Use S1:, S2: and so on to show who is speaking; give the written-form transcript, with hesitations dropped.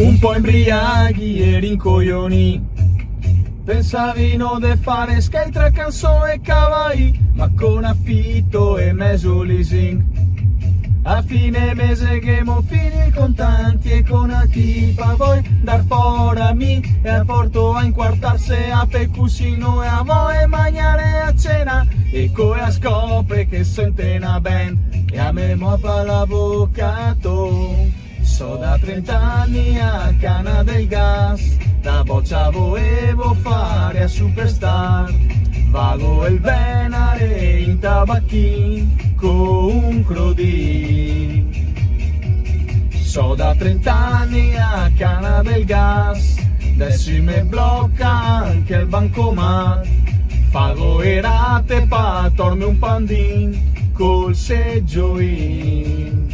S1: Un po' imbriaghi e rincoglioni, pensavino di fare skate tra canzone e cavalli, ma con affitto e mezzo leasing. A fine mese che mo fini contanti e con la tipa vuoi dar fuori a me e a porto a inquartarsi a peccusino e a voi mangiare a cena e coi a scopre che sente una band e a me mo pa l'avvocato. So da 30 anni a Cana del Gas, da boccia volevo fare a superstar, vago il venare in tabacchin con un crodin. So da 30 anni a Cana del Gas, adesso mi blocca anche il bancomat, pago e rate pa torme un pandin col seggiolin.